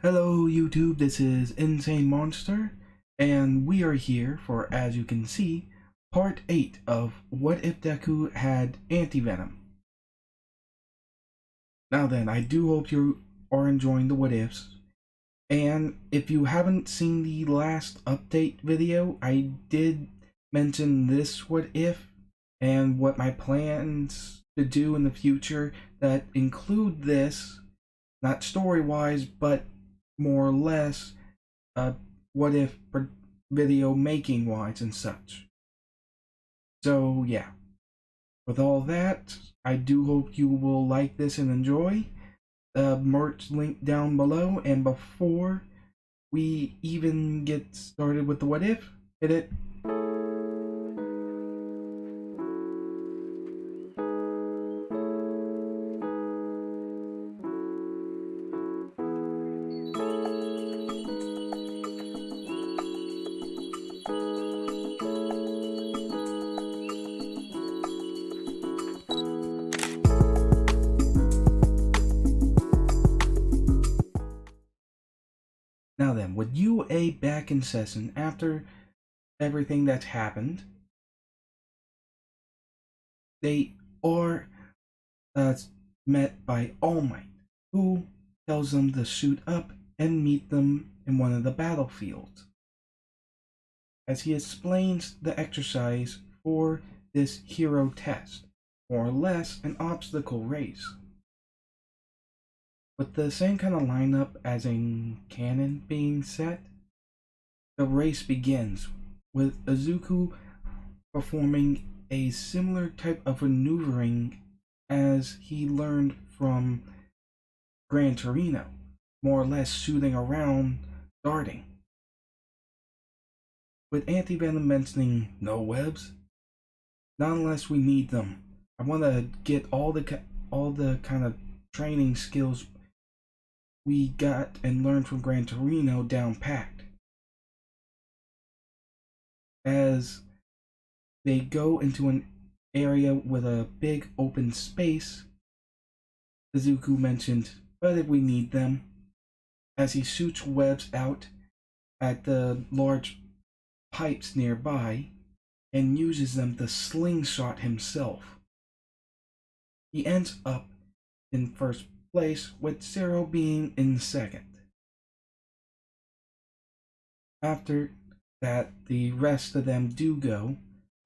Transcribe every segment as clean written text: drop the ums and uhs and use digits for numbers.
Hello YouTube, this is Insane Monster, and we are here for, as you can see, part 8 of What If Deku Had Anti-Venom. Now then, I do hope you are enjoying the what ifs, and if you haven't seen the last update video, I did mention this what if and what my plans to do in the future that include this, not story-wise, but more or less what if video making wise and such. So yeah, with all that, I do hope you will like this and enjoy. Merch link down below, and before we even get started with the what if, hit it. Now then, with UA back in session after everything that's happened, they are met by All Might, who tells them to suit up and meet them in one of the battlefields, as he explains the exercise for this hero test, more or less an obstacle race. With the same kind of lineup as in canon being set, the race begins with Izuku performing a similar type of maneuvering as he learned from Gran Torino, more or less shooting around, darting. With anti-venom mentioning no webs, not unless we need them. I want to get all the kind of training skills we got and learned from Gran Torino down packed. As they go into an area with a big open space, Izuku mentioned, but if we need them, as he shoots webs out at the large pipes nearby and uses them to slingshot himself. He ends up in first place, with Zero being in second. After that, the rest of them do go,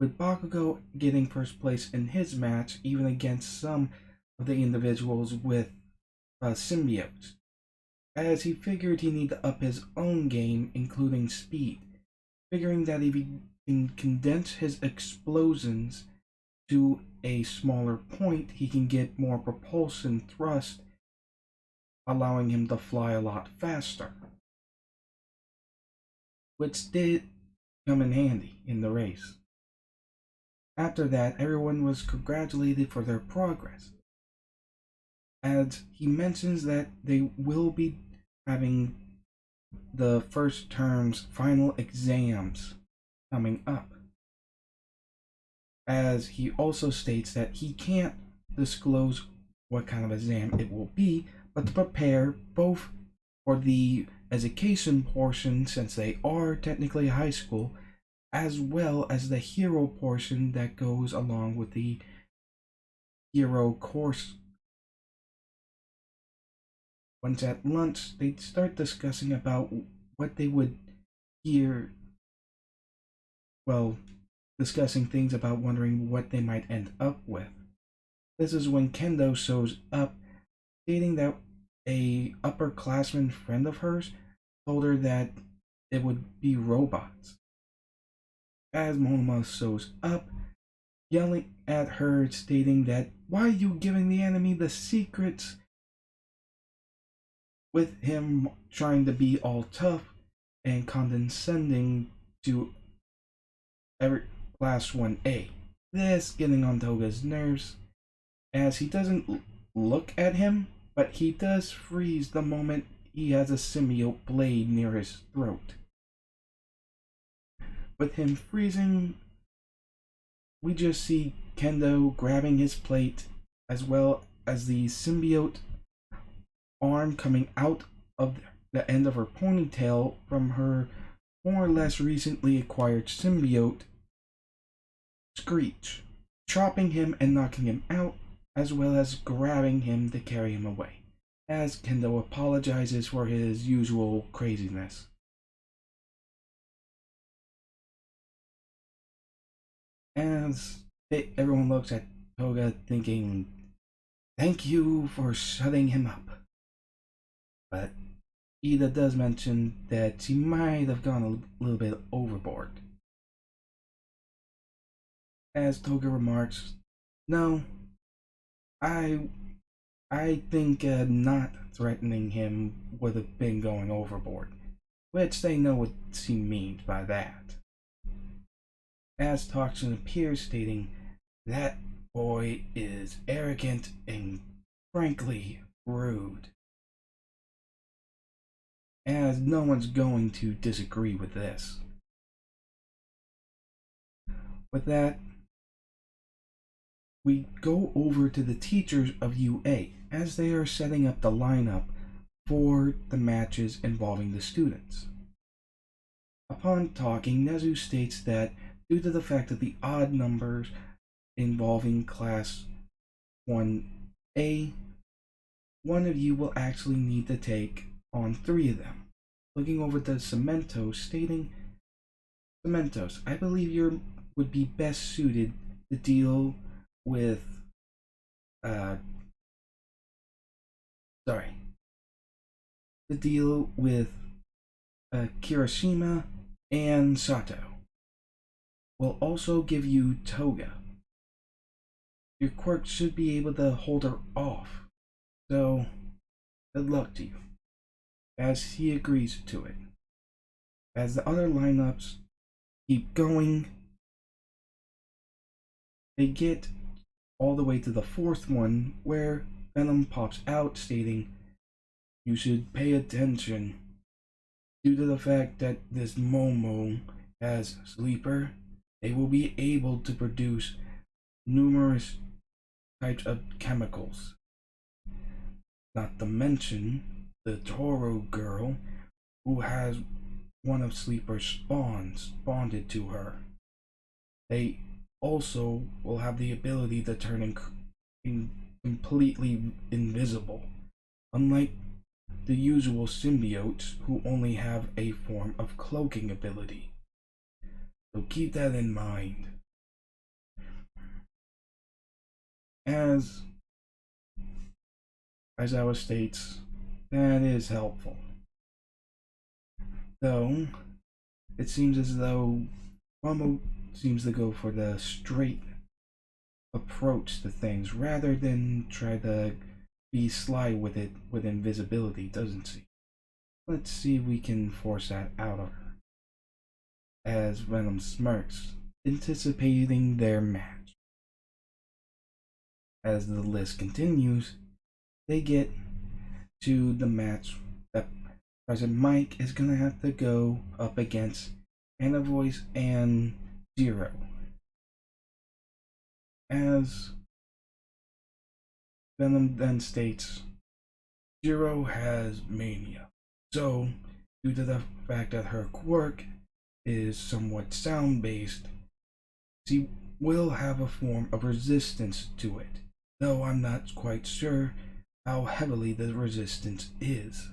with Bakugo getting first place in his match, even against some of the individuals with symbiotes, as he figured he needed to up his own game, including speed, figuring that if he can condense his explosions to a smaller point, he can get more propulsion thrust, allowing him to fly a lot faster, which did come in handy in the race. After that, everyone was congratulated for their progress, as he mentions that they will be having the first term's final exams coming up, as he also states that he can't disclose what kind of exam it will be, but to prepare both for the education portion, since they are technically high school, as well as the hero portion that goes along with the hero course. Once at lunch, they start discussing about what they would hear, well, discussing things about wondering what they might end up with. This is when Kendo shows up, stating that a upperclassman friend of hers told her that it would be robots. As Momo shows up, yelling at her, stating that, why are you giving the enemy the secrets? With him trying to be all tough and condescending to every class 1A. This getting on Toga's nerves, as he doesn't look at him, but he does freeze the moment he has a symbiote blade near his throat. With him freezing, we just see Kendo grabbing his plate, as well as the symbiote arm coming out of the end of her ponytail from her more or less recently acquired symbiote, Screech, chopping him and knocking him out, as well as grabbing him to carry him away, as Kendo apologizes for his usual craziness. As everyone looks at Toga thinking, thank you for shutting him up. But Ida does mention that she might have gone a little bit overboard. As Toga remarks, no, I think not threatening him would have been going overboard, which they know what she means by that. As Toxin appears, stating, that boy is arrogant and frankly rude. As no one's going to disagree with this. With that, we go over to the teachers of UA as they are setting up the lineup for the matches involving the students. Upon talking, Nezu states that due to the fact that the odd numbers involving class 1A, one of you will actually need to take on 3 of them. Looking over to Cementoss, stating, Cementoss, I believe you would be best suited to deal with Kirishima and Sato. We'll also give you Toga. Your quirk should be able to hold her off, so good luck to you. As he agrees to it. As the other lineups keep going, they get all the way to the 4th one where Venom pops out stating, you should pay attention. Due to the fact that this Momo has Sleeper, they will be able to produce numerous types of chemicals. Not to mention the Toru girl who has one of Sleeper's spawns bonded to her. They also will have the ability to turn completely invisible, unlike the usual symbiotes who only have a form of cloaking ability. So keep that in mind. As Aizawa states, that is helpful. Though, it seems as though Momo seems to go for the straight approach to things rather than try to be sly with it with invisibility, doesn't she? Let's see if we can force that out of her. As Venom smirks, anticipating their match. As the list continues, they get to the match that President Mike is gonna have to go up against Anna Voice and Jiro. As Venom then states, Jiro has mania, so due to the fact that her quirk is somewhat sound-based, she will have a form of resistance to it, though I'm not quite sure how heavily the resistance is.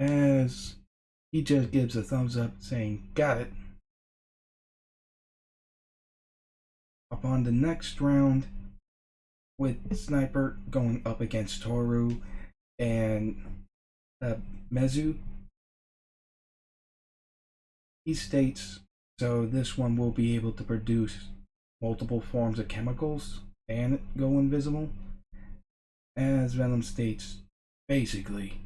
As he just gives a thumbs up saying, got it. Upon the next round, with Sniper going up against Toru and Mezu, he states, so this one will be able to produce multiple forms of chemicals and go invisible. As Venom states, basically.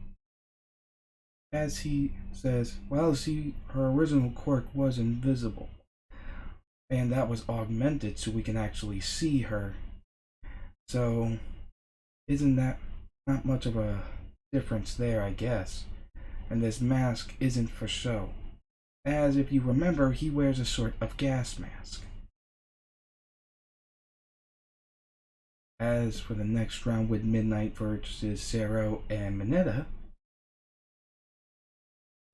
As he says, well, see, her original quirk was invisible, and that was augmented so we can actually see her. So, isn't that not much of a difference there, I guess? And this mask isn't for show, as if you remember, he wears a sort of gas mask. As for the next round with Midnight versus Zero and Mineta,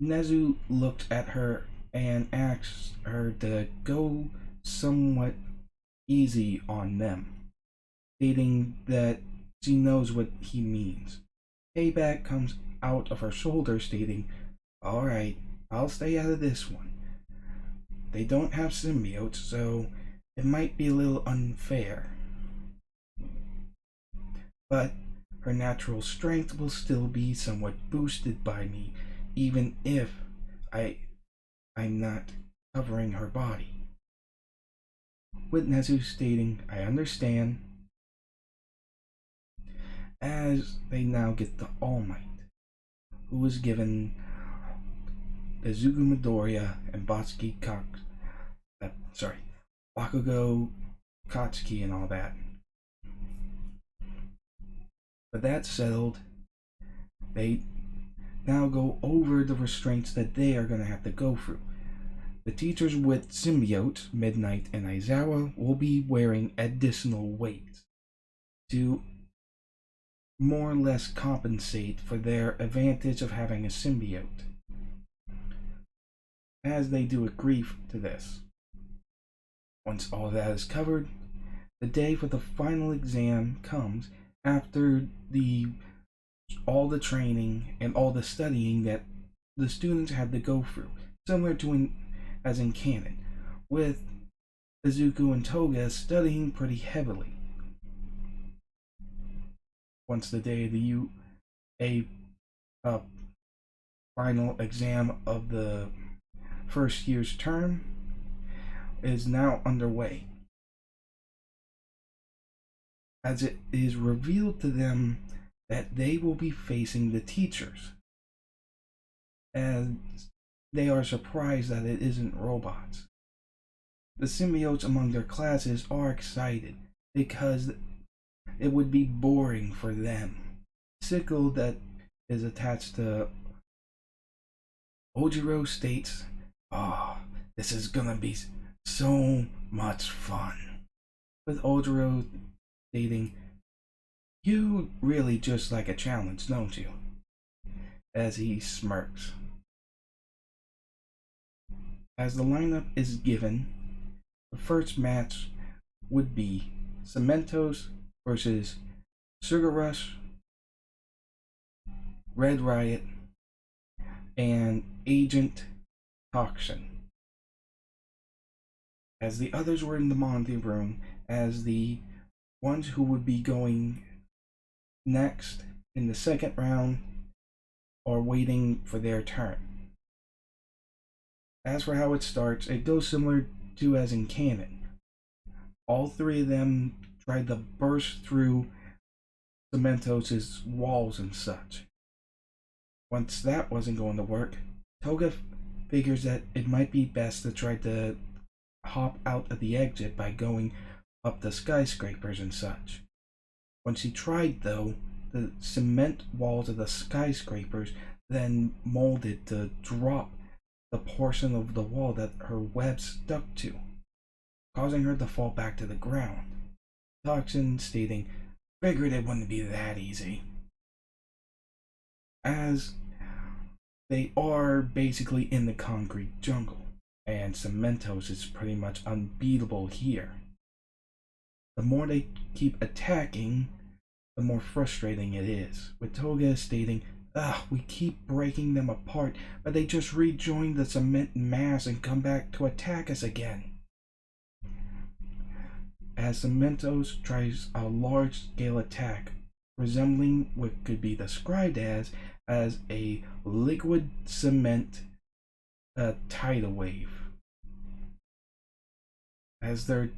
Nezu looked at her and asked her to go somewhat easy on them, stating that she knows what he means. Payback comes out of her shoulder, stating, "Alright, I'll stay out of this one. They don't have symbiotes, so it might be a little unfair. But her natural strength will still be somewhat boosted by me, even if I'm not covering her body." With Nezu stating, "I understand," as they now get the All Might, who was given the Zugu Midoriya and Bakugo Katsuki and all that. But that settled, they now go over the restraints that they are going to have to go through. The teachers with symbiotes, Midnight and Aizawa, will be wearing additional weights to more or less compensate for their advantage of having a symbiote, as they do agree to this. Once all that is covered, the day for the final exam comes after all the training and all the studying that the students had to go through, similar to as in canon, with Izuku and Toga studying pretty heavily. Once the day of the final exam of the first year's term is now underway, as it is revealed to them that they will be facing the teachers, and they are surprised that it isn't robots. The symbiotes among their classes are excited because it would be boring for them. Sickle that is attached to Ojiro states, "Oh, this is gonna be so much fun." With Ojiro stating, "You really just like a challenge, don't you?" as he smirks. As the lineup is given, the first match would be Cementoss versus Sugar Rush, Red Riot, and Agent Toxin. As the others were in the Monty room, as the ones who would be going next in the second round are waiting for their turn. As for how it starts, it goes similar to as in canon. All three of them tried to burst through Cementoss' walls and such. Once that wasn't going to work, Toga figures that it might be best to try to hop out of the exit by going up the skyscrapers and such. When she tried though, the cement walls of the skyscrapers then molded to drop the portion of the wall that her web stuck to, causing her to fall back to the ground. Toxin stating, "Figured it wouldn't be that easy." As they are basically in the concrete jungle, and Cementoss is pretty much unbeatable here. The more they keep attacking, the more frustrating it is, with Toga stating, "We keep breaking them apart, but they just rejoin the cement mass and come back to attack us again." As Cementoss tries a large-scale attack, resembling what could be described as a liquid cement tidal wave. As they're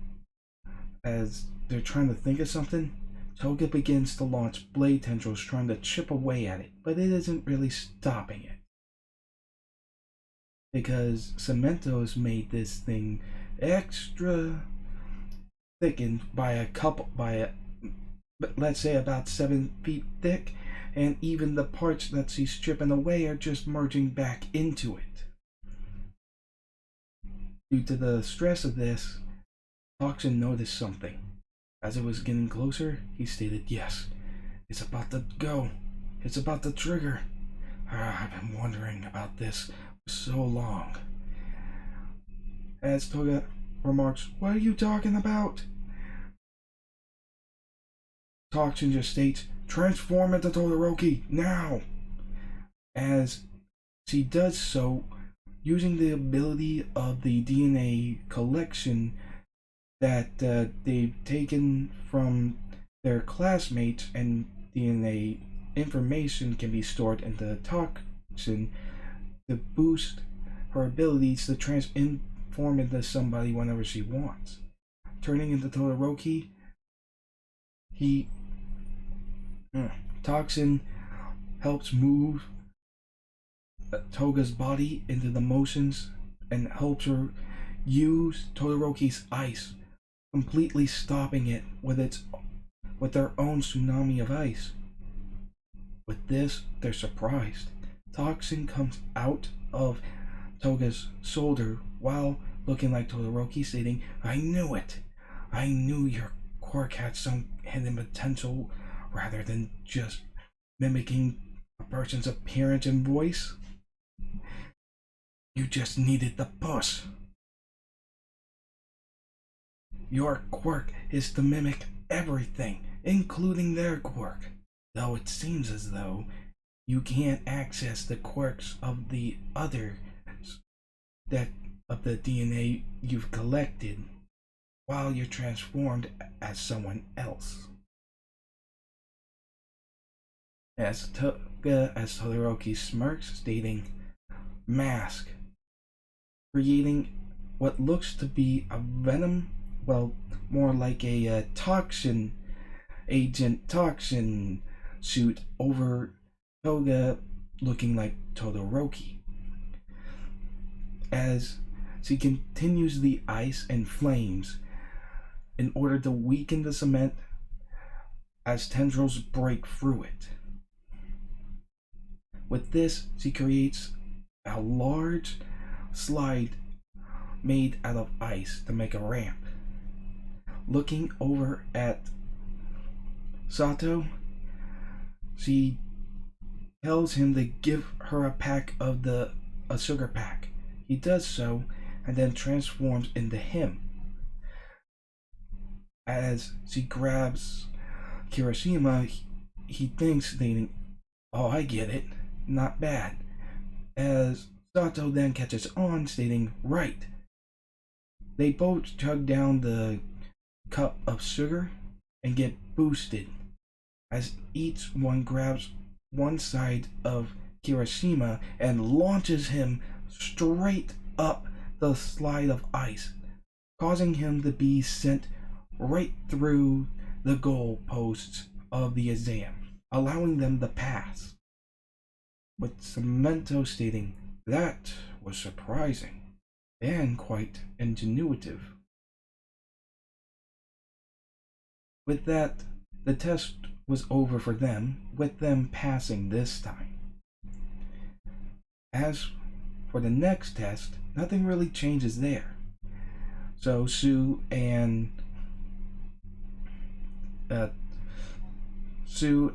trying to think of something, Toga begins to launch blade tendrils trying to chip away at it, but it isn't really stopping it, because Cementoss made this thing extra thickened let's say about 7 feet thick, and even the parts that she's stripping away are just merging back into it. Due to the stress of this, Toxin noticed something. As it was getting closer, he stated, "Yes, it's about to go. It's about to trigger. I've been wondering about this for so long." As Toga remarks, "What are you talking about?" Toxin just states, "Transform into Todoroki, now!" As she does so, using the ability of the DNA collection that they've taken from their classmates, and DNA information can be stored in the toxin to boost her abilities to transform into somebody whenever she wants. Turning into Todoroki, toxin helps move Toga's body into the motions and helps her use Todoroki's ice, completely stopping it with their own tsunami of ice. With this, they're surprised. Toxin comes out of Toga's shoulder while looking like Todoroki, stating, "I knew it! I knew your quirk had some hidden potential rather than just mimicking a person's appearance and voice. You just needed the push. Your quirk is to mimic everything, including their quirk, though it seems as though you can't access the quirks of the others that of the DNA you've collected while you're transformed as someone else." As Todoroki smirks, stating, "Mask, creating what looks to be a venom, well, more like a toxin suit over Toga, looking like Todoroki." As she continues the ice and flames in order to weaken the cement as tendrils break through it. With this, she creates a large slide made out of ice to make a ramp. Looking over at Sato, she tells him to give her a sugar pack. He does so and then transforms into him. As she grabs Kirishima, he thinks, thinking, "Oh, I get it. Not bad." As Sato then catches on, stating, "Right." They both chug down the cup of sugar and get boosted as each one grabs one side of Kirishima and launches him straight up the slide of ice, causing him to be sent right through the goal posts of the exam, allowing them to pass. With Cementoss stating, "That was surprising and quite ingenuitive." With that, the test was over for them, with them passing this time. As for the next test, nothing really changes there. So Sue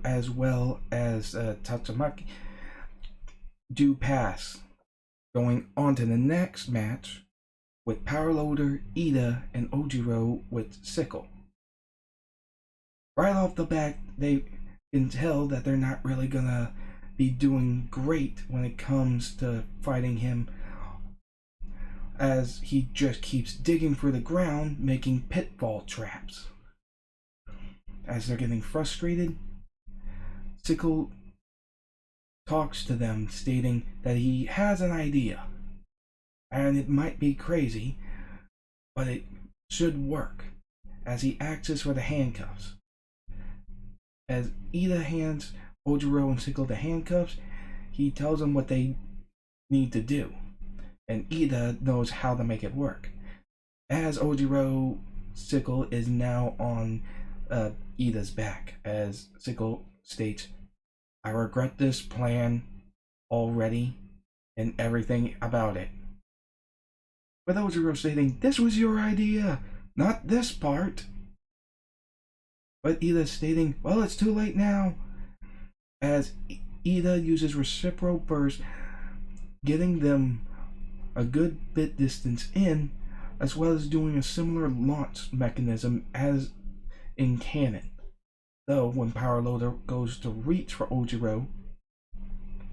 as well as Tatsumaki do pass, going on to the next match with Powerloader, Ida, and Ojiro with Sickle. Right off the bat, they can tell that they're not really gonna be doing great when it comes to fighting him, as he just keeps digging for the ground, making pitfall traps. As they're getting frustrated, Sickle talks to them, stating that he has an idea, and it might be crazy, but it should work, as he asks for the handcuffs. As Ida hands Ojiro and Sickle the handcuffs, he tells them what they need to do, and Ida knows how to make it work. As Ojiro, Sickle is now on Ida's back, as Sickle states, "I regret this plan already and everything about it." With Ojiro stating, "This was your idea, not this part." but Ida stating, well, it's too late now, as Ida uses reciprocal burst, getting them a good bit distance in, as well as doing a similar launch mechanism as in canon. Though when Power Loader goes to reach for Ojiro,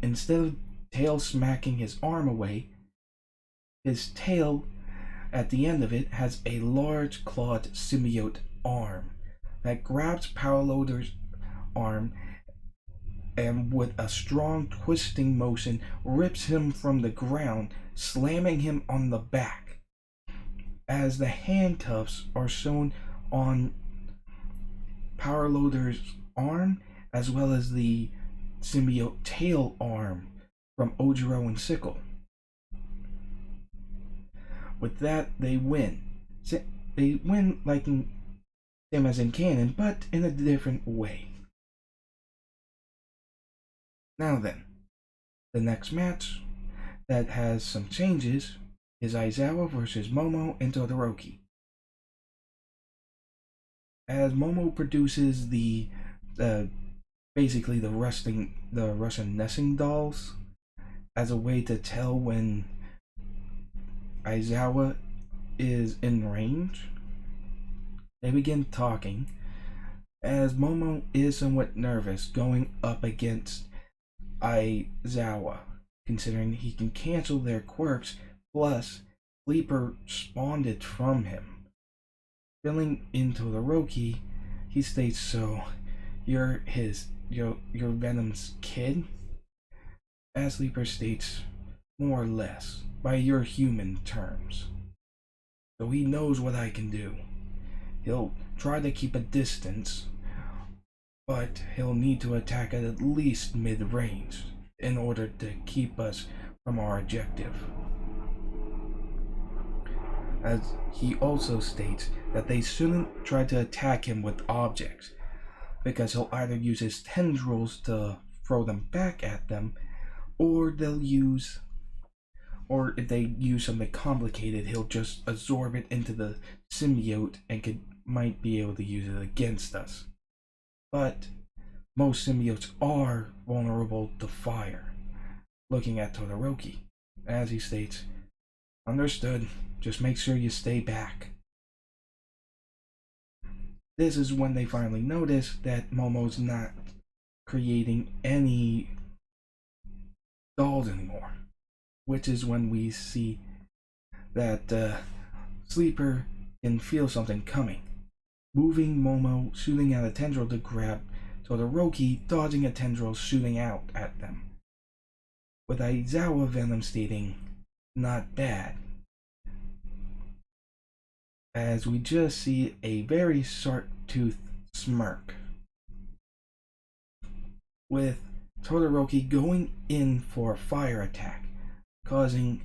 instead of tail smacking his arm away, his tail at the end of it has a large clawed symbiote arm that grabs Power Loader's arm and with a strong twisting motion rips him from the ground, slamming him on the back. As the handcuffs are shown on Power Loader's arm, as well as the symbiote tail arm from Ojiro and Sickle. With that, they win. They win like same as in canon, but in a different way. Now then, the next match that has some changes is Aizawa versus Momo and Todoroki. As Momo produces the basically the Russian nesting dolls as a way to tell when Aizawa is in range, they begin talking as Momo is somewhat nervous going up against Aizawa, considering he can cancel their quirks, plus Sleeper spawned from him. Filling in Todoroki, he states, so you're Venom's kid? As Sleeper states, more or less, by your human terms. So he knows what I can do. He'll try to keep a distance, but he'll need to attack at least mid-range in order to keep us from our objective. As he also states that they shouldn't try to attack him with objects, because he'll either use his tendrils to throw them back at them, or if they use something complicated, he'll just absorb it into the symbiote and might be able to use it against us. But most symbiotes are vulnerable to fire. Looking at Todoroki, as he states, understood, just make sure you stay back. This is when they finally notice that Momo's not creating any dolls anymore, which is when we see that Sleeper can feel something coming, moving Momo, shooting out a tendril to grab Todoroki, dodging a tendril, shooting out at them, with Aizawa Venom stating, not bad. As we just see a very sharp-toothed smirk, with Todoroki going in for a fire attack, causing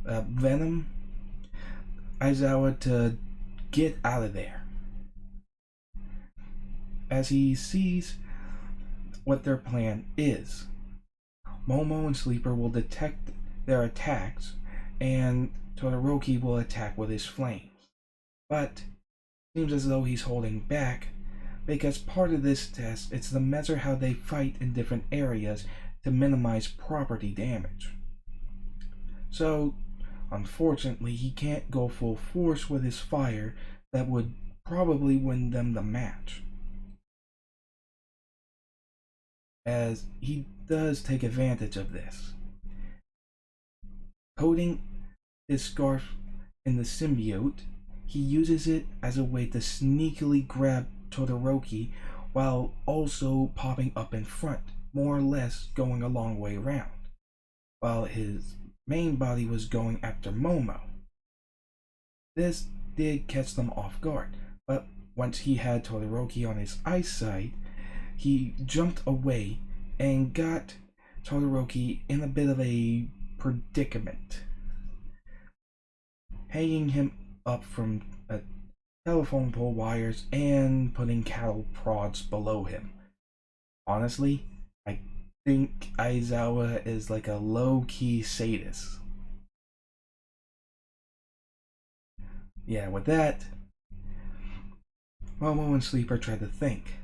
Venom Aizawa to get out of there. As he sees what their plan is, Momo and Sleeper will detect their attacks, and Todoroki will attack with his flames. But it seems as though he's holding back, because part of this test is to measure how they fight in different areas to minimize property damage. So, unfortunately, he can't go full force with his fire that would probably win them the match, as he does take advantage of this. Coating his scarf in the symbiote, he uses it as a way to sneakily grab Todoroki while also popping up in front, more or less going a long way around, while his main body was going after Momo. This did catch them off guard, but once he had Todoroki on his eyesight, he jumped away and got Todoroki in a bit of a predicament, hanging him up from telephone pole wires and putting cattle prods below him. Honestly, I think Aizawa is like a low-key sadist. Yeah, with that, Momo and Sleeper tried to think.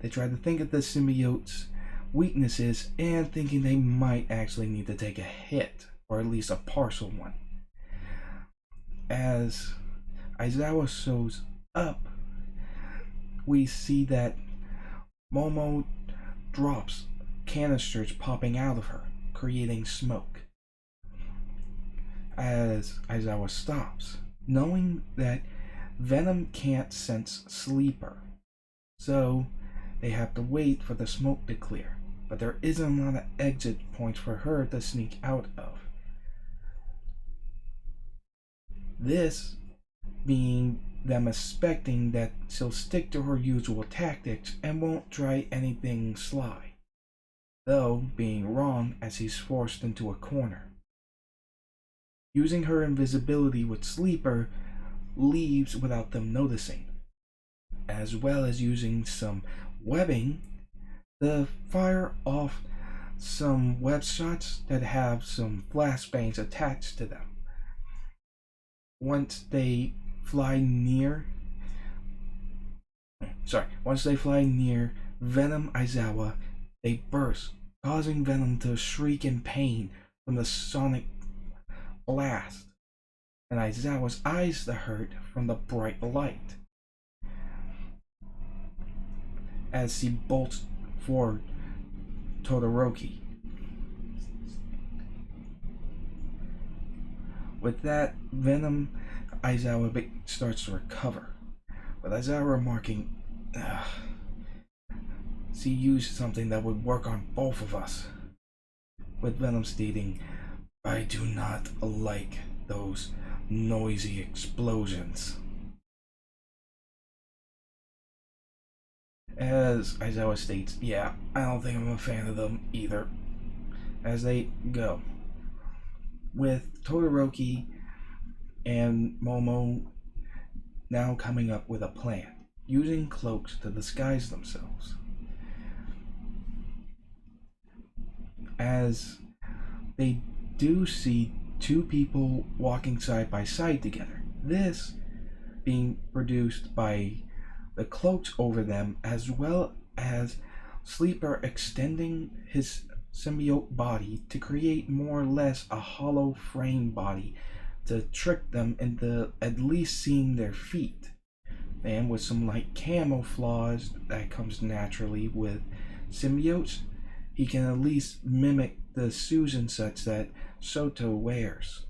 They tried to think of the symbiote's weaknesses and thinking they might actually need to take a hit, or at least a partial one. As Aizawa shows up, we see that Momo drops canisters popping out of her, creating smoke. As Aizawa stops, knowing that Venom can't sense Sleeper, so they have to wait for the smoke to clear, but there isn't a lot of exit points for her to sneak out of. This being them expecting that she'll stick to her usual tactics and won't try anything sly, though being wrong as he's forced into a corner. Using her invisibility with Sleeper leaves without them noticing, as well as using some webbing to fire off some web shots that have some flashbangs attached to them. Once they fly near Venom Aizawa, they burst, causing Venom to shriek in pain from the sonic blast, and Aizawa's eyes to hurt from the bright light. As he bolts for Todoroki. With that, Venom Aizawa starts to recover, with Aizawa remarking, she used something that would work on both of us. With Venom stating, I do not like those noisy explosions. As Aizawa states, yeah, I don't think I'm a fan of them either. As they go, with Todoroki and Momo now coming up with a plan, using cloaks to disguise themselves. As they do see two people walking side by side together, this being produced by the cloaks over them, as well as Sleeper extending his symbiote body to create more or less a hollow frame body to trick them into at least seeing their feet. And with some light camouflage that comes naturally with symbiotes, he can at least mimic the shoes and such that Soto wears.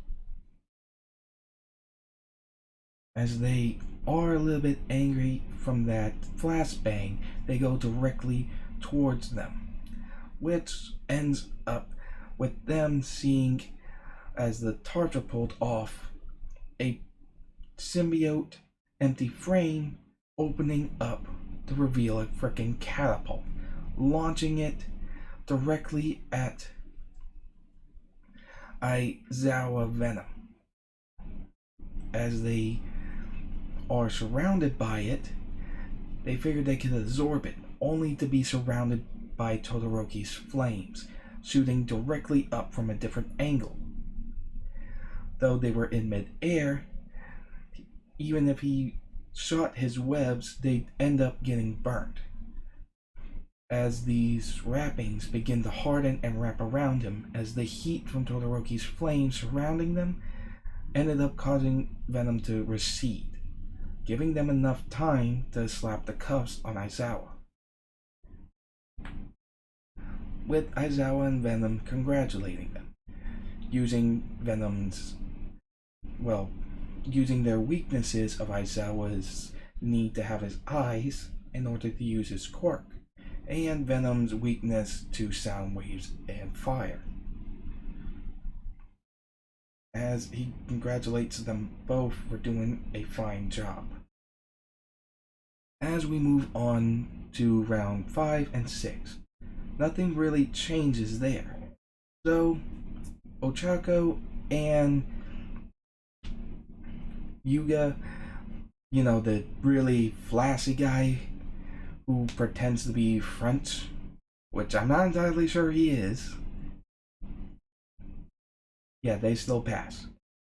As they are a little bit angry from that flashbang, they go directly towards them, which ends up with them seeing, as the tarps are pulled off, a symbiote empty frame opening up to reveal a freaking catapult, launching it directly at Aizawa Venom. As they are surrounded by it, they figured they could absorb it, only to be surrounded by Todoroki's flames, shooting directly up from a different angle. Though they were in mid-air, even if he shot his webs, they'd end up getting burnt, as these wrappings begin to harden and wrap around him, as the heat from Todoroki's flames surrounding them ended up causing Venom to recede, giving them enough time to slap the cuffs on Aizawa. With Aizawa and Venom congratulating them, using their weaknesses of Aizawa's need to have his eyes in order to use his quirk, and Venom's weakness to sound waves and fire. As he congratulates them both for doing a fine job. As we move on to round 5 and 6, nothing really changes there. So, Ochako and Yuga, the really flashy guy who pretends to be French, which I'm not entirely sure he is. Yeah, they still pass.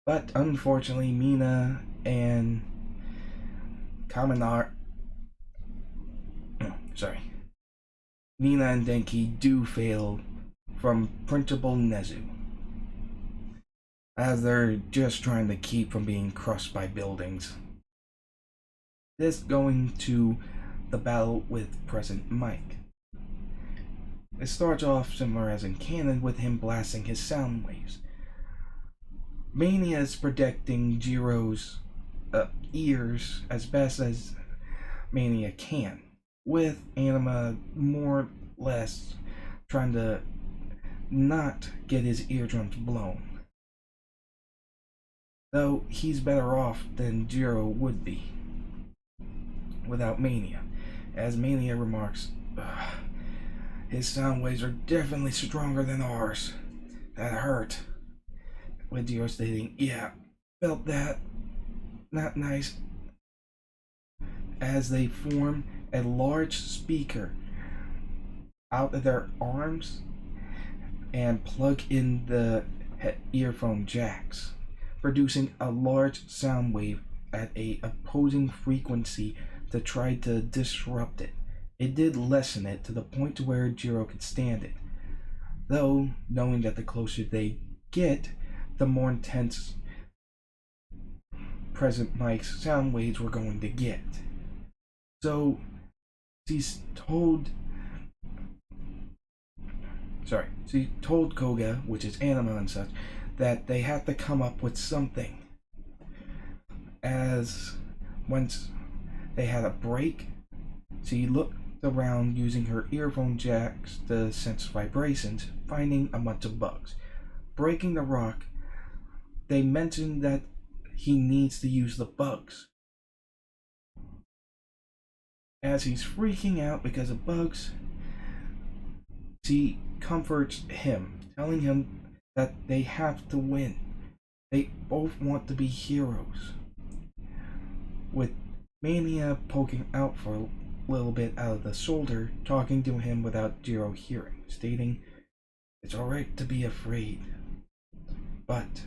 But unfortunately, Mina and sorry, Nina and Denki do fail from printable Nezu, as they're just trying to keep from being crushed by buildings. This going to the battle with President Mike. It starts off similar as in canon, with him blasting his sound waves. Mania is protecting Jiro's ears as best as Mania can, with Anima more or less trying to not get his eardrums blown. Though he's better off than Jiro would be without Mania, as Mania remarks, his sound waves are definitely stronger than ours. That hurt. With Jiro stating, yeah, felt that. Not nice. As they form a large speaker out of their arms and plug in the earphone jacks, producing a large sound wave at a opposing frequency to try to disrupt it. It did lessen it to the point to where Jiro could stand it, though knowing that the closer they get, the more intense President Mike's sound waves were going to get. So she told Koga, which is Anima and such, that they had to come up with something. As once they had a break, she looked around using her earphone jacks to sense vibrations, finding a bunch of bugs. Breaking the rock, they mentioned that he needs to use the bugs. As he's freaking out because of bugs, she comforts him, telling him that they have to win. They both want to be heroes. With Mania poking out for a little bit out of the shoulder, talking to him without Jiro hearing, stating, it's alright to be afraid, but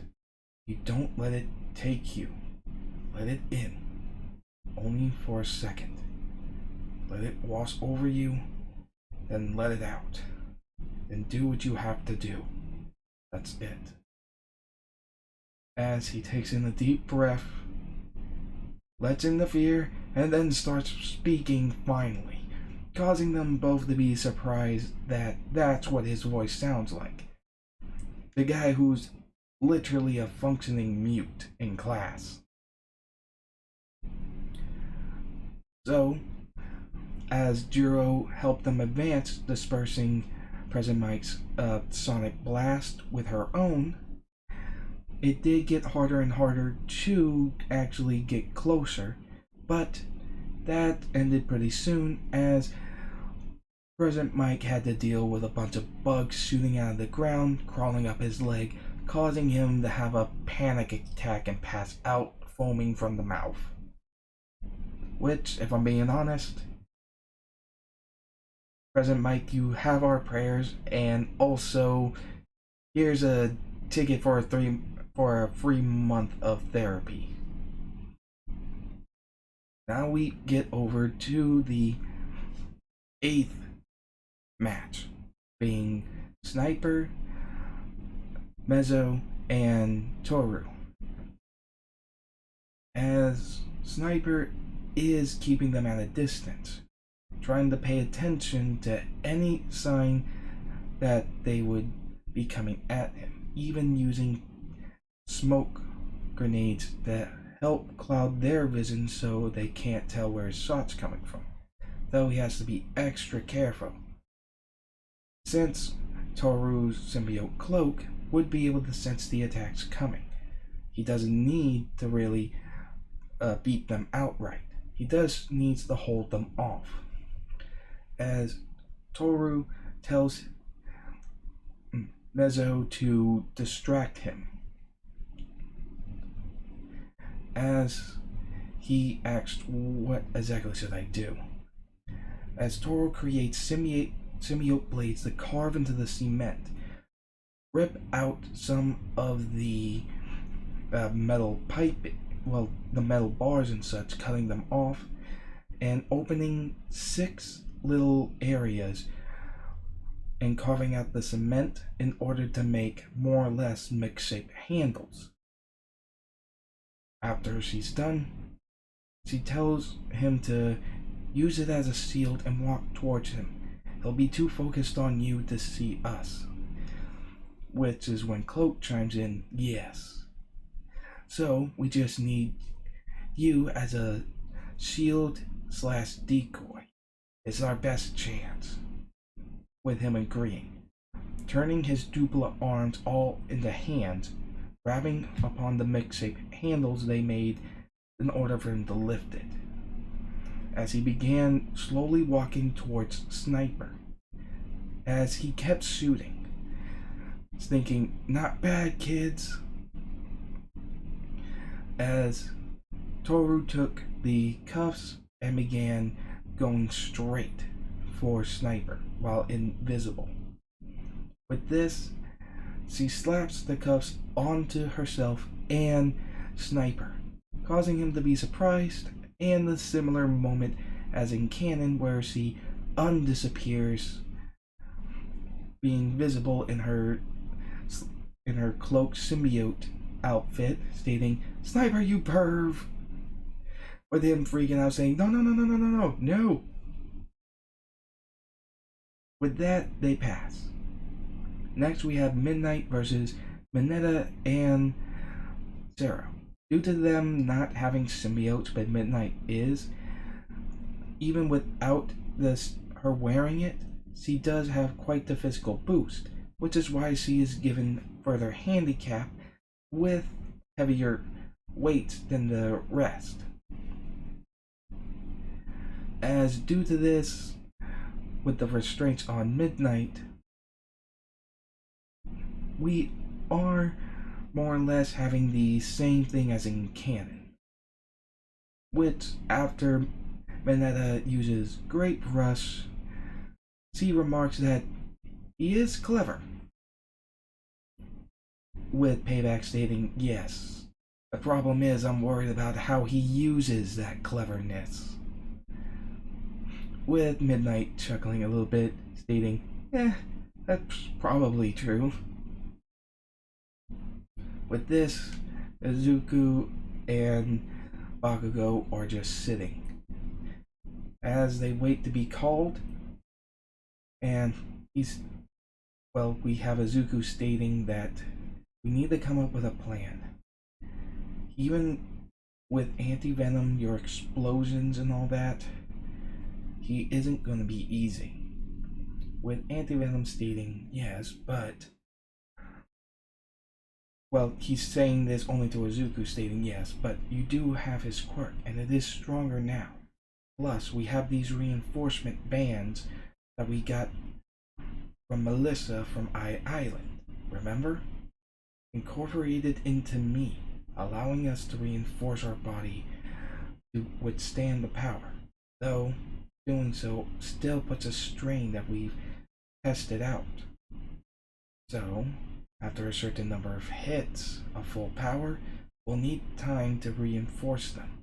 you don't let it take you. Let it in. Only for a second. Let it wash over you, then let it out. Then do what you have to do. That's it. As he takes in a deep breath, lets in the fear, and then starts speaking finally, causing them both to be surprised that that's what his voice sounds like. The guy who's literally a functioning mute in class. So, as Jiro helped them advance, dispersing President Mike's sonic blast with her own, it did get harder and harder to actually get closer, but that ended pretty soon as President Mike had to deal with a bunch of bugs shooting out of the ground, crawling up his leg, causing him to have a panic attack and pass out, foaming from the mouth. Which, if I'm being honest, President Mike, you have our prayers, and also here's a ticket for a free month of therapy. Now we get over to the 8th match, being Sniper, Mezzo, and Toru. As Sniper is keeping them at a distance, trying to pay attention to any sign that they would be coming at him, even using smoke grenades that help cloud their vision so they can't tell where his shot's coming from, though he has to be extra careful, since Toru's symbiote cloak would be able to sense the attacks coming. He doesn't need to really beat them outright. He does needs to hold them off. As Toru tells Mezzo to distract him, as he asks, what exactly should I do? As Toru creates symbiote blades to carve into the cement, rip out some of the metal pipe, the metal bars and such, cutting them off, and opening 6 little areas and carving out the cement in order to make more or less mix-shaped handles. After she's done, she tells him to use it as a shield and walk towards him. He'll be too focused on you to see us. Which is when Cloak chimes in, yes. So we just need you as a shield / decoy. It's our best chance. With him agreeing, turning his dupla arms all into hands, grabbing upon the mix-shaped handles they made in order for him to lift it. As he began slowly walking towards Sniper, as he kept shooting, thinking, not bad, kids. As Toru took the cuffs and began going straight for Sniper while invisible. With this, she slaps the cuffs onto herself and Sniper, causing him to be surprised, and the similar moment as in canon where she undisappears, being visible in her cloak symbiote outfit, stating, "Sniper, you perv!" With him freaking out, saying, "No, no, no, no, no, no, no, no!" With that, they pass. Next, we have Midnight versus Mineta and Zero. Due to them not having symbiotes, but Midnight is, even without her wearing it, she does have quite the physical boost, which is why she is given further handicap with heavier weights than the rest. As due to this, with the restraints on Midnight, we are more or less having the same thing as in canon, which after Mineta uses Grape Rush, she remarks that he is clever, with Payback stating, yes, the problem is I'm worried about how he uses that cleverness. With Midnight chuckling a little bit, stating, that's probably true. With this, Izuku and Bakugo are just sitting as they wait to be called, and we have Izuku stating that we need to come up with a plan. Even with anti-venom, your explosions and all that, he isn't going to be easy. With anti-venom stating, yes, but... he's saying this only to Izuku, stating, yes, but you do have his quirk, and it is stronger now. Plus, we have these reinforcement bands that we got from Melissa from Island, remember? Incorporated into me, allowing us to reinforce our body to withstand the power. Though, doing so still puts a strain that we've tested out. So, after a certain number of hits of full power, we'll need time to reinforce them.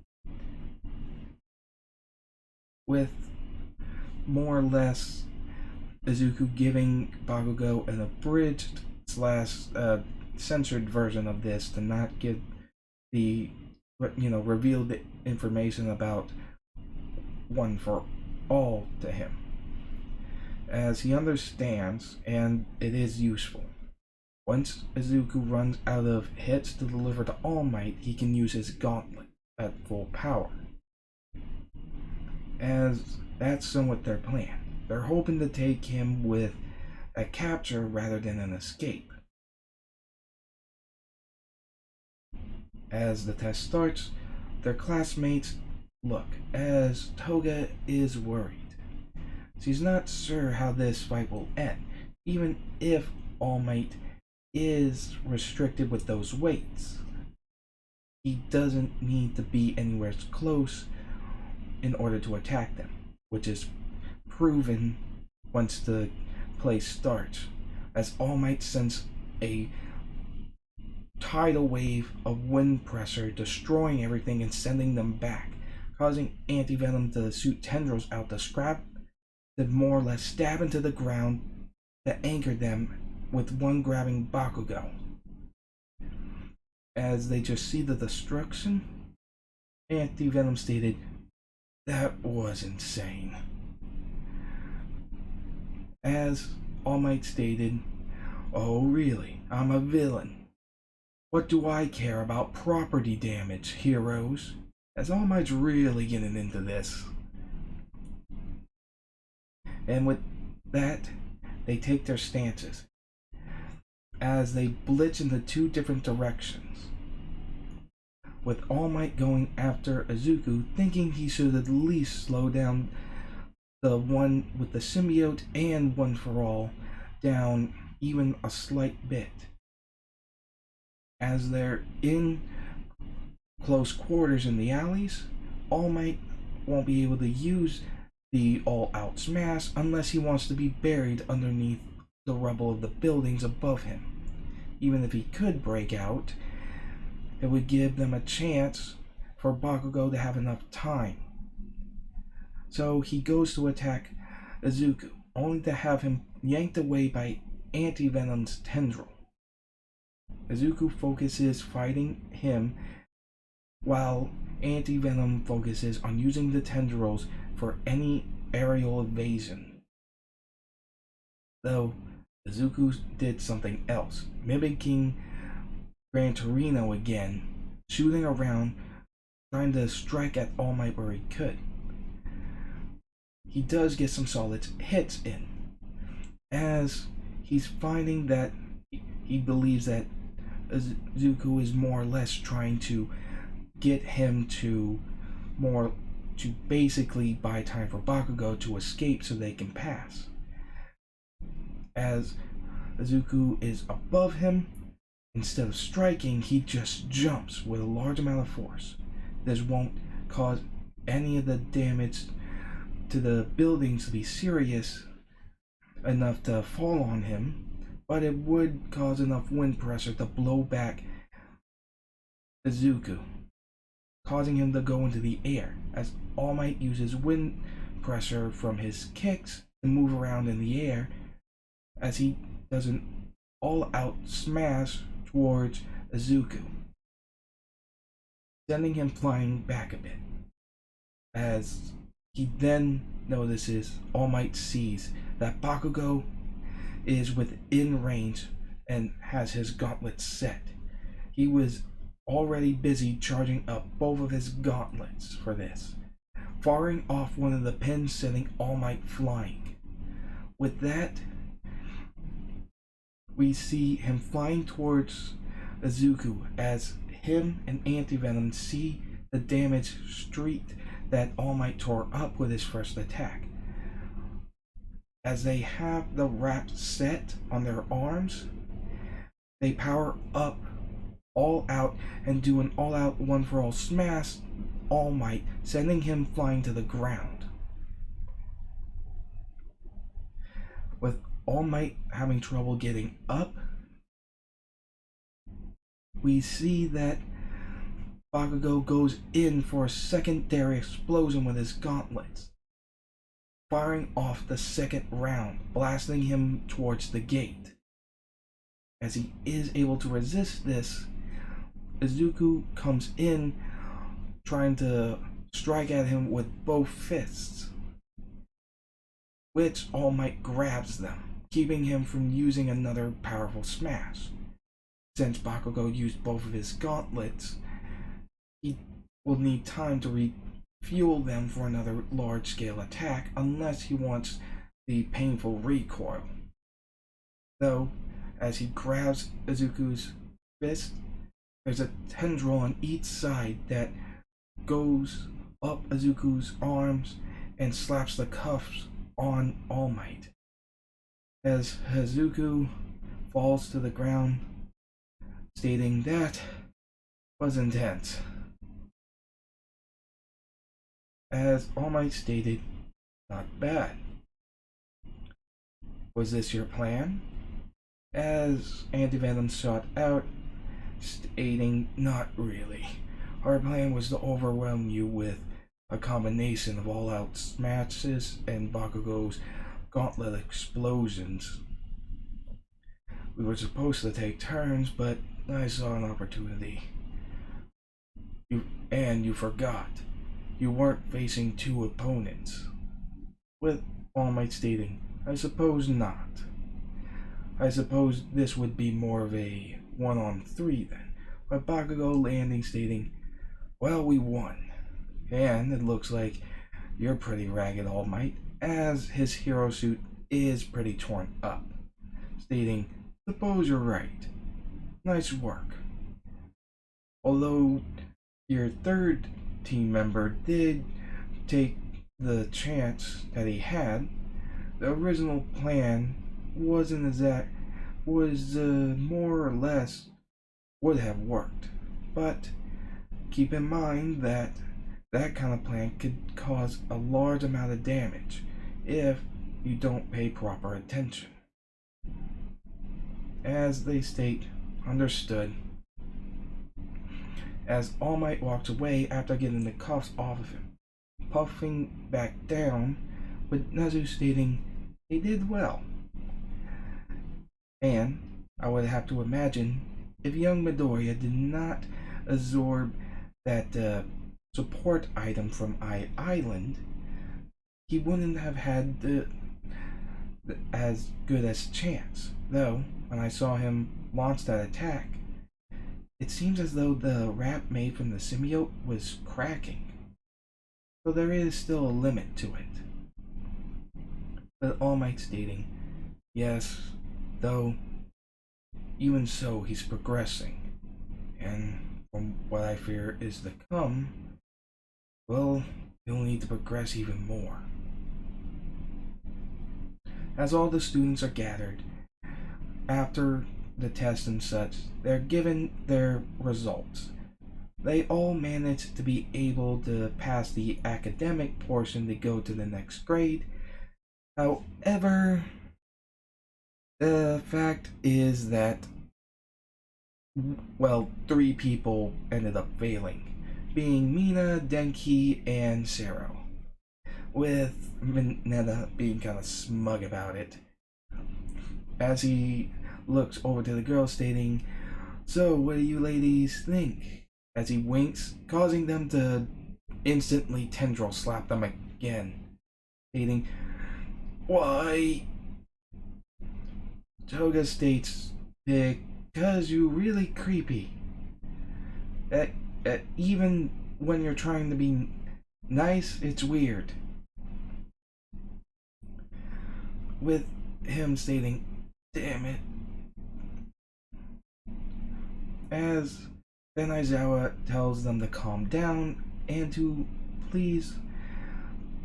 With more or less Izuku giving Bakugo an abridged / censored version of this to not give the reveal the information about One for All to him, as he understands, and it is useful. Once Izuku runs out of hits to deliver to All Might, he can use his gauntlet at full power. As that's somewhat their plan. They're hoping to take him with a capture rather than an escape. As the test starts, their classmates look, as Toga is worried. She's not sure how this fight will end, even if All Might is restricted with those weights. He doesn't need to be anywhere close in order to attack them, which is proven once the play starts, as All Might sends a tidal wave of wind pressure, destroying everything and sending them back, causing anti-venom to shoot tendrils out to more or less stab into the ground that anchored them, with one grabbing Bakugo. As they just see the destruction, anti-venom stated, "That was insane." As All Might stated, "Oh really, I'm a villain. What do I care about property damage, heroes?" As All Might's really getting into this. And with that, they take their stances as they blitz into two different directions, with All Might going after Izuku, thinking he should at least slow down the one with the symbiote and One for All down even a slight bit. As they're in close quarters in the alleys, All Might won't be able to use the all-out smash unless he wants to be buried underneath the rubble of the buildings above him. Even if he could break out, it would give them a chance for Bakugo to have enough time. So he goes to attack Izuku, only to have him yanked away by anti-venom's tendril. Izuku focuses fighting him, while anti-venom focuses on using the tendrils for any aerial evasion. Though Izuku did something else, mimicking Gran Torino again, shooting around, trying to strike at All Might where he could. He does get some solid hits in, as he's finding that he believes that Izuku is more or less trying to get him to basically buy time for Bakugo to escape so they can pass. As Izuku is above him, instead of striking, he just jumps with a large amount of force. This won't cause any of the damage to the buildings to be serious enough to fall on him, but it would cause enough wind pressure to blow back Izuku, causing him to go into the air, as All Might uses wind pressure from his kicks to move around in the air as he does an all-out smash towards Izuku, sending him flying back a bit. As he then notices, All Might sees that Bakugo is within range and has his gauntlets set. He was already busy charging up both of his gauntlets for this, firing off one of the pins, sending All Might flying. With that, we see him flying towards Izuku as him and anti-venom see the damage streak that All Might tore up with his first attack. As they have the wrap set on their arms, they power up all out and do an all-out One for All smash All Might, sending him flying to the ground. With All Might having trouble getting up, we see that Bakugo goes in for a secondary explosion with his gauntlets, firing off the second round, blasting him towards the gate. As he is able to resist this, Izuku comes in, trying to strike at him with both fists, which All Might grabs them, keeping him from using another powerful smash. Since Bakugo used both of his gauntlets, he will need time to refuel them for another large-scale attack unless he wants the painful recoil. Though, as he grabs Izuku's fist, there's a tendril on each side that goes up Izuku's arms and slaps the cuffs on All Might. As Izuku falls to the ground, stating that was intense. As All Might stated, "Not bad. Was this your plan?" As anti-venom shot out, stating, "Not really. Our plan was to overwhelm you with a combination of all-out smashes and Bakugo's gauntlet explosions. We were supposed to take turns, but I saw an opportunity. You forgot. You weren't facing two opponents. With All Might stating, I suppose not. I suppose this would be more of a 1-on-3 then. With Bakugo landing stating, well, we won. And it looks like you're pretty ragged, All Might, as his hero suit is pretty torn up. Stating, suppose you're right. Nice work. Although your third team member did take the chance that he had, the original plan wasn't exact, was more or less would have worked. But keep in mind that that kind of plan could cause a large amount of damage if you don't pay proper attention. As they state, understood. As All Might walks away after getting the cuffs off of him, puffing back down, with Nezu stating, he did well. And I would have to imagine if young Midoriya did not absorb that support item from Island, he wouldn't have had the as good as chance. Though, when I saw him launch that attack, it seems as though the wrap made from the symbiote was cracking. So there is still a limit to it. But All Might stating, yes, though, even so he's progressing. And from what I fear is to come, well, he'll need to progress even more. As all the students are gathered, after the test and such, they're given their results. They all manage to be able to pass the academic portion to go to the next grade. However, the fact is that, well, 3 people ended up failing, being Mina, Denki, and Sero, with Mineta being kind of smug about it, as he looks over to the girl stating, so what do you ladies think? As he winks, causing them to instantly tendril slap them again, stating, why? Toga states, because you really creepy. Even when you're trying to be nice, it's weird. With him stating, damn it. As then Aizawa tells them to calm down and to please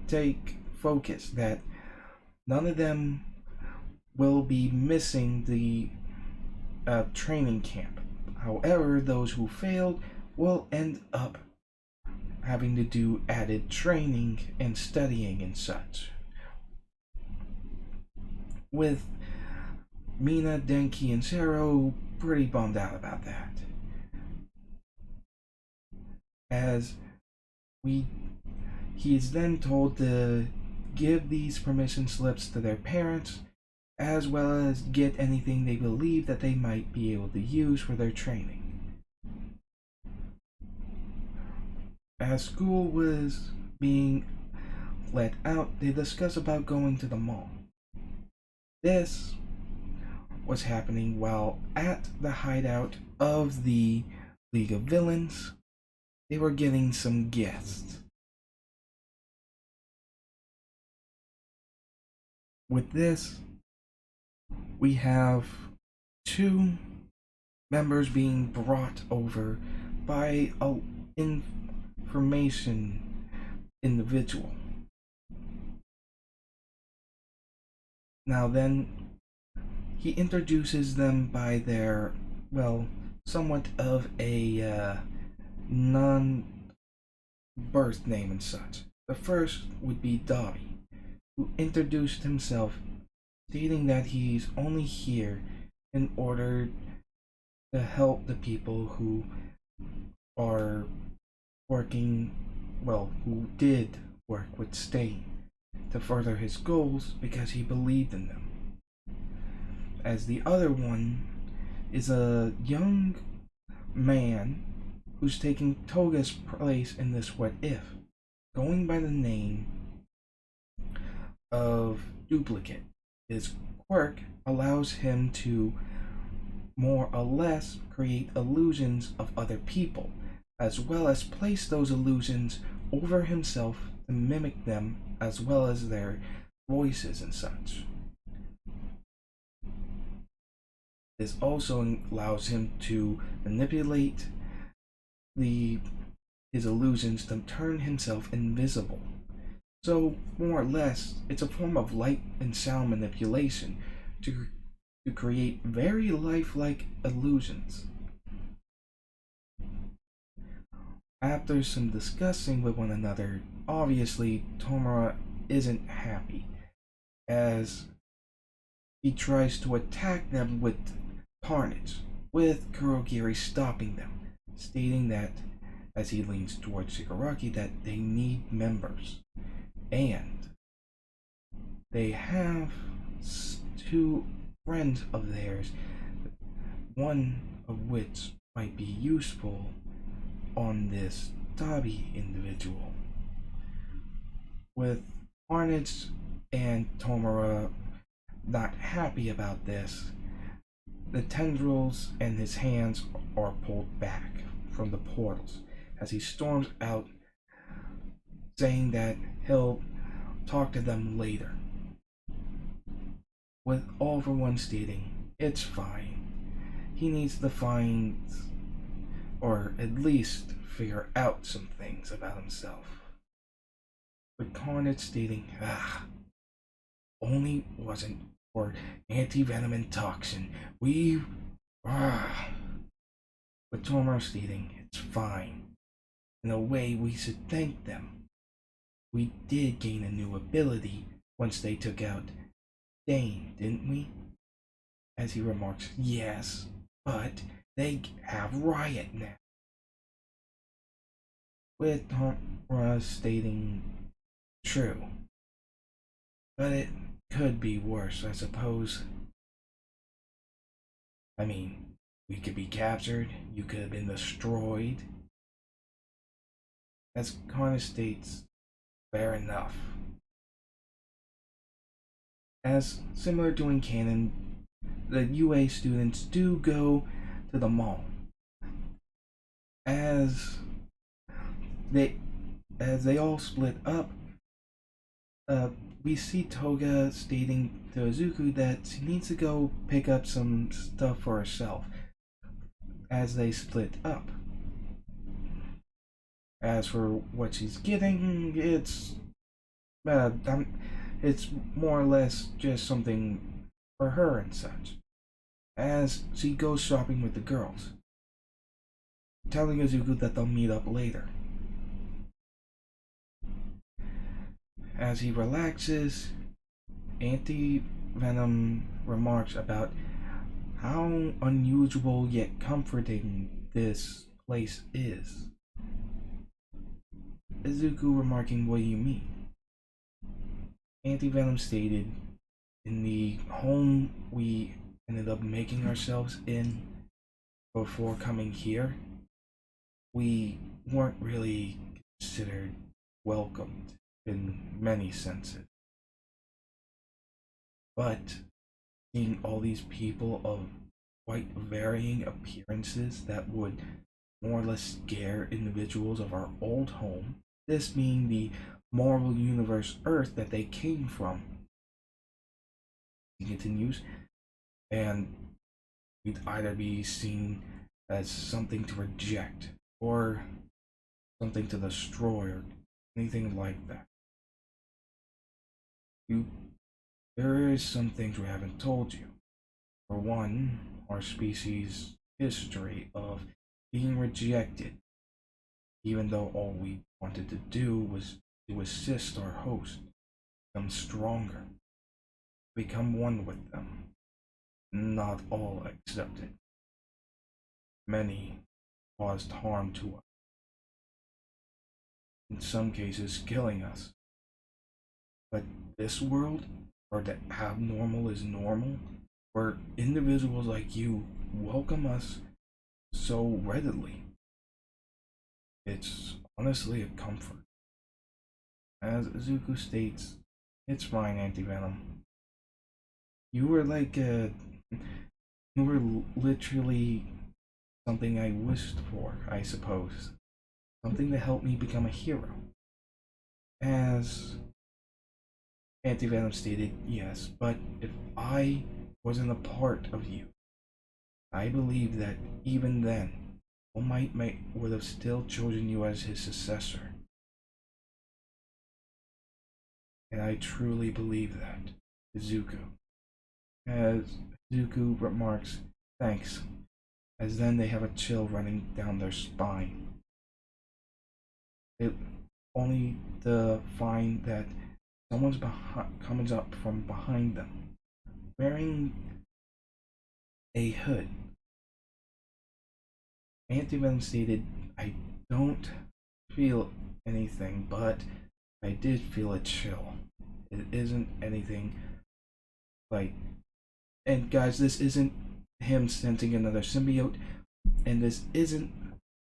take focus, that none of them will be missing the training camp. However, those who failed will end up having to do added training and studying and such. With Mina, Denki, and Sero pretty bummed out about that. As he is then told to give these permission slips to their parents, as well as get anything they believe that they might be able to use for their training. As school was being let out, they discuss about going to the mall. This was happening while at the hideout of the League of Villains, they were getting some guests. With this, we have 2 members being brought over by an information individual. Now then, he introduces them by their, well, somewhat of a non-birth name and such. The first would be Dobby, who introduced himself stating that he's only here in order to help the people who are working who did work with Stain to further his goals because he believed in them. As the other one is a young man who's taking Toga's place in this what if, going by the name of Duplicate. His quirk allows him to more or less create illusions of other people, as well as place those illusions over himself to mimic them as well as their voices and such. This also allows him to manipulate his illusions to turn himself invisible. So, more or less, it's a form of light and sound manipulation to create very lifelike illusions. After some discussing with one another, obviously Tomura isn't happy, as he tries to attack them with carnage, with Kurogiri stopping them, stating that, as he leans towards Shigaraki, that they need members. And they have two friends of theirs, one of which might be useful on this Dabi individual. With Carnage and Tomura not happy about this, the tendrils and his hands are pulled back from the portals as he storms out, saying that he'll talk to them later. With all for one stating, it's fine. He needs to find, or at least figure out some things about himself. With Carnage stating, only wasn't for anti-venom and toxin. With Tomura stating, it's fine. In a way, we should thank them. We did gain a new ability once they took out Dane, didn't we? As he remarks, yes, but they have Riot now. With Tomura stating, true, but it could be worse, I suppose. I mean, we could be captured, you could have been destroyed. As Carnage states, fair enough. As similar to in canon, the UA students do go to the mall. As they all split up, we see Toga stating to Izuku that she needs to go pick up some stuff for herself as they split up. As for what she's getting, it's more or less just something for her and such, as she goes shopping with the girls, telling Izuku that they'll meet up later. As he relaxes, anti-venom remarks about how unusual yet comforting this place is. Izuku remarking, what do you mean? Anti-venom stated, in the home we ended up making ourselves in before coming here, we weren't really considered welcomed in many senses. But seeing all these people of quite varying appearances that would more or less scare individuals of our old home, this being the Marvel Universe Earth that they came from. He continues, and we'd either be seen as something to reject or something to destroy or anything like that. There is some things we haven't told you. For one, our species' history of being rejected, even though all we wanted to do was to assist our host become stronger, become one with them. Not all accepted. Many caused harm to us. in some cases killing us. But this world, where the abnormal is normal, where individuals like you welcome us so readily, it's honestly a comfort. As Zuko states, it's fine, anti-venom. You were like you were literally something I wished for, I suppose. Something to help me become a hero. As anti-venom stated, yes, but if I wasn't a part of you, I believe that even then, All Might would have still chosen you as his successor. And I truly believe that, Zuko. As Zuko remarks, thanks, as then they have a chill running down their spine. It only to find that someone's comes up from behind them, wearing a hood. Anti-venom stated, I don't feel anything, but I did feel a chill. It isn't anything like... And guys, this isn't him sensing another symbiote, and this isn't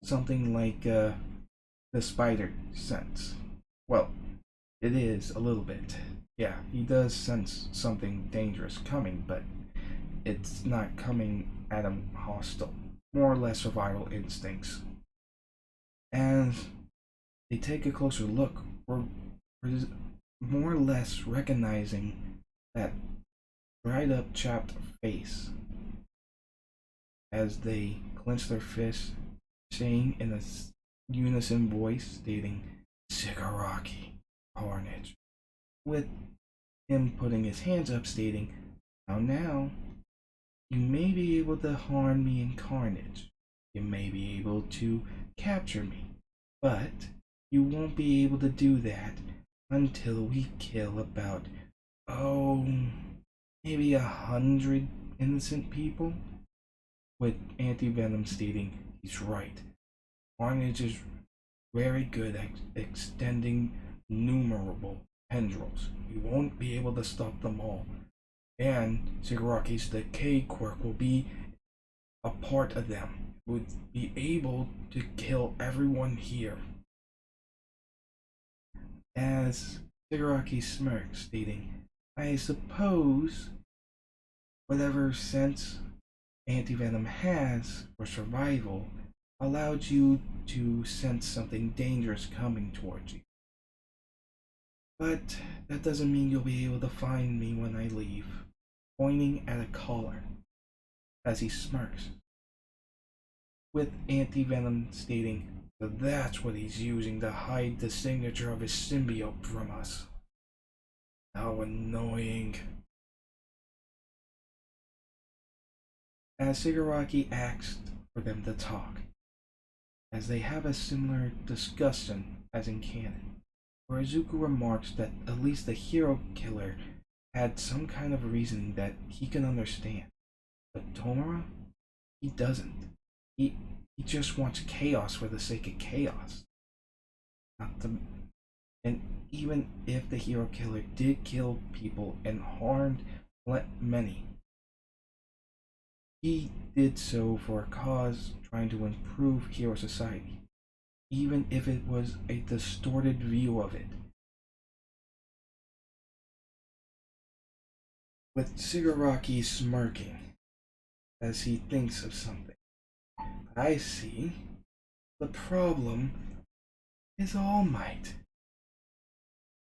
something like the spider sense. Well, it is a little bit. Yeah, he does sense something dangerous coming, but it's not coming at him hostile. More or less survival instincts. And they take a closer look, we're more or less recognizing that dried up chapped face as they clench their fists, saying in a unison voice stating Shigaraki Carnage, with him putting his hands up stating, now, you may be able to harm me in Carnage, you may be able to capture me, but you won't be able to do that until we kill about, maybe 100 innocent people? With anti-venom stating he's right. Carnage is very good at extending numerable tendrils. You won't be able to stop them all. And Shigaraki's decay quirk will be a part of them. Would be able to kill everyone here. As Shigaraki smirks, stating, I suppose whatever sense anti-venom has for survival allowed you to sense something dangerous coming towards you. But that doesn't mean you'll be able to find me when I leave, pointing at a collar as he smirks, with anti-venom stating, so that's what he's using to hide the signature of his symbiote from us. How annoying. As Shigaraki asked for them to talk, as they have a similar discussion as in canon, where Izuku remarks that at least the hero killer had some kind of reasoning that he can understand. But Tomura, he doesn't. He just wants chaos for the sake of chaos. And even if the hero killer did kill people and harmed many, he did so for a cause trying to improve hero society, even if it was a distorted view of it. With Shigaraki smirking as he thinks of something. I see. The problem is All Might.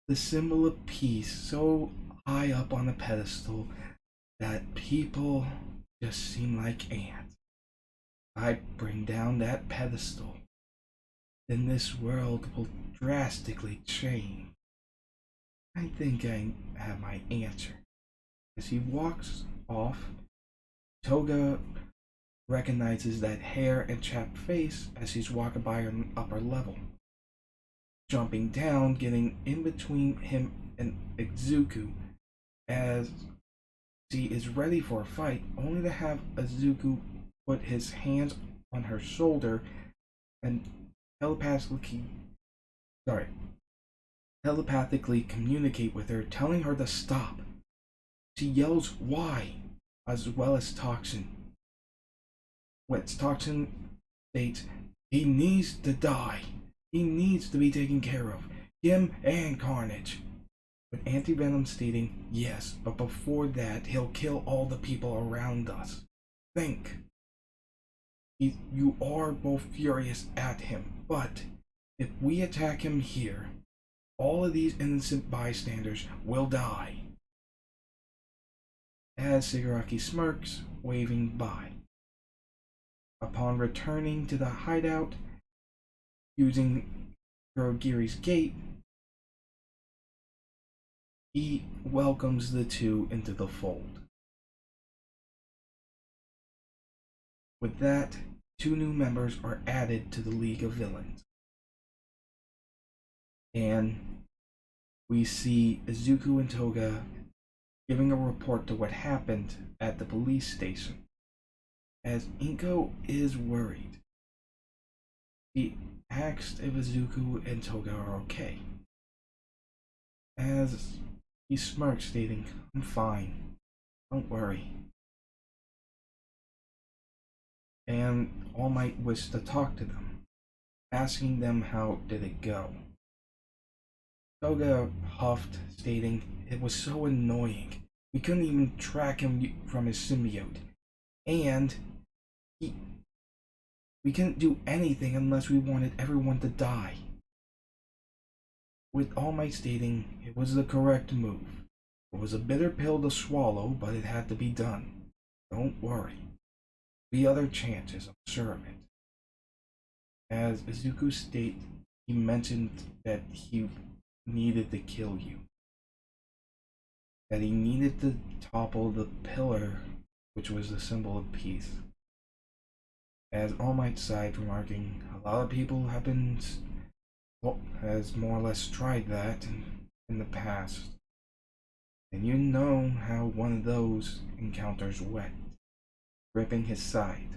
The symbol of peace so high up on a pedestal that people just seem like ants. I bring down that pedestal, then this world will drastically change. I think I have my answer. As he walks off, Toga recognizes that hair and chapped face as he's walking by an upper level. Jumping down, getting in between him and Izuku as she is ready for a fight, only to have Izuku put his hands on her shoulder and telepathically sorry, telepathically communicate with her, telling her to stop. She yells why, as well as Toxin. When Toxin states he needs to die. He needs to be taken care of. Him and Carnage. With anti-venom stating, yes, but before that, he'll kill all the people around us. Think. You are both furious at him, but if we attack him here, all of these innocent bystanders will die. As Shigaraki smirks, waving by. Upon returning to the hideout, using Kurogiri's gate, he welcomes the two into the fold. With that, 2 new members are added to the League of Villains. And we see Izuku and Toga giving a report to what happened at the police station, as Inko is worried. He asked if Izuku and Toga are okay, as he smirks, stating, I'm fine, don't worry. And All Might wished to talk to them, asking them how did it go. Toga huffed, stating it was so annoying. We couldn't even track him from his symbiote. And we couldn't do anything unless we wanted everyone to die. With All Might stating it was the correct move. It was a bitter pill to swallow, but it had to be done. Don't worry. The other chances, I'm sure of it. As Izuku stated, he mentioned that he needed to kill you. That he needed to topple the pillar, which was the symbol of peace. As All Might sighed, remarking, a lot of people have been, has more or less tried that in the past. And you know how one of those encounters went, ripping his side.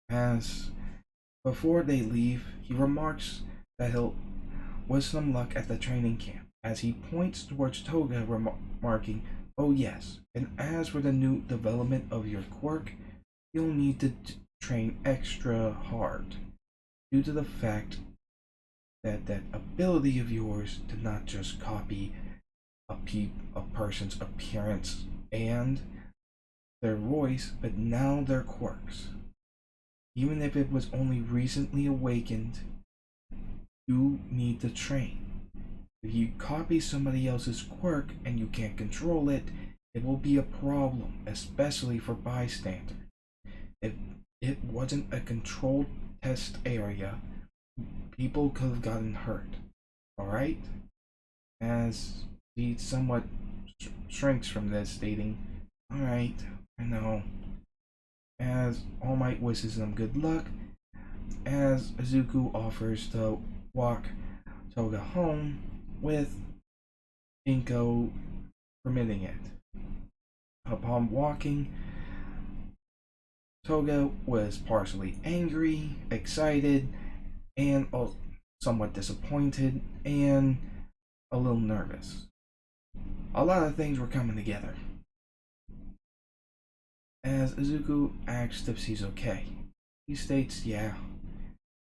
As before they leave, he remarks that he'll wish them luck at the training camp, as he points towards Toga, remarking, oh yes, and as for the new development of your quirk, you'll need to train extra hard, due to the fact that that ability of yours to not just copy a person's appearance and their voice, but now their quirks. Even if it was only recently awakened, you need to train. If you copy somebody else's quirk and you can't control it, it will be a problem, especially for bystanders. If it wasn't a controlled test area, people could have gotten hurt. Alright? As he somewhat shrinks from this, stating, alright, I know. As All Might wishes them good luck, as Izuku offers to walk Toga home, with Inko permitting it. Upon walking, Toga was partially angry, excited, and somewhat disappointed, and a little nervous. A lot of things were coming together. As Izuku asks if she's okay, he states, yeah,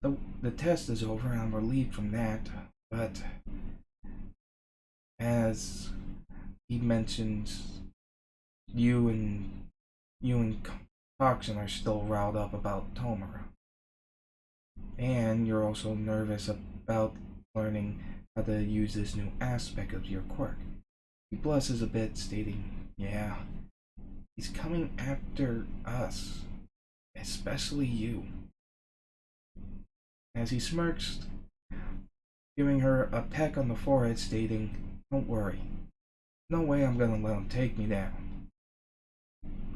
the test is over and I'm relieved from that, but as he mentions, you and Toxin are still riled up about Tomura. And you're also nervous about learning how to use this new aspect of your quirk. He blushes a bit, stating, yeah, he's coming after us, especially you. As he smirks, giving her a peck on the forehead, stating, don't worry, no way I'm gonna let him take me down.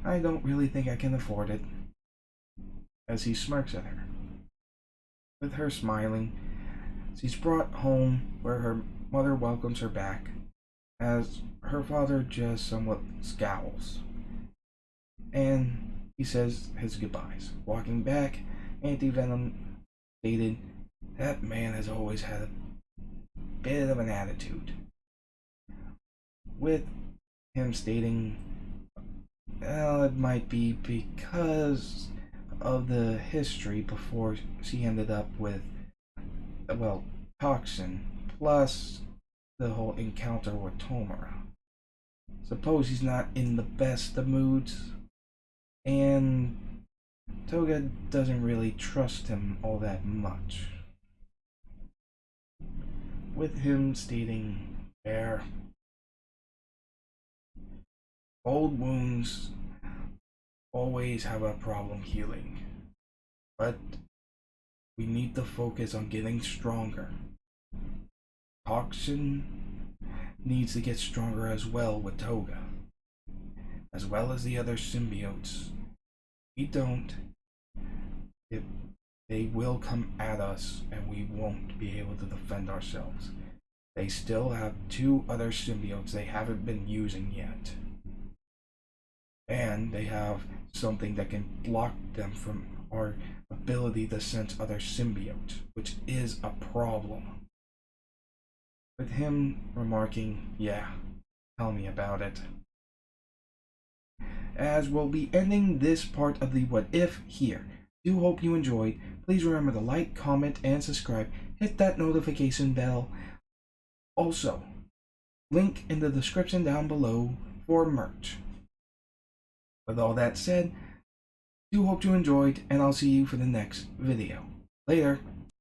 I don't really think I can afford it. As he smirks at her. With her smiling, she's brought home where her mother welcomes her back, as her father just somewhat scowls. And he says his goodbyes. Walking back, anti-venom stated, that man has always had a bit of an attitude. With him stating, well, it might be because of the history before she ended up with, well, Toxin, plus the whole encounter with Tomura. Suppose he's not in the best of moods, and Toga doesn't really trust him all that much. With him stating there, old wounds always have a problem healing, but we need to focus on getting stronger. Toxin needs to get stronger as well with Toga, as well as the other symbiotes. If we don't, they will come at us and we won't be able to defend ourselves. They still have 2 other symbiotes they haven't been using yet. And they have something that can block them from our ability to sense other symbiotes, which is a problem. With him remarking, yeah, tell me about it. As we'll be ending this part of the What If here. Do hope you enjoyed. Please remember to like, comment, and subscribe. Hit that notification bell. Also, link in the description down below for merch. With all that said, do hope you enjoyed, and I'll see you for the next video. Later.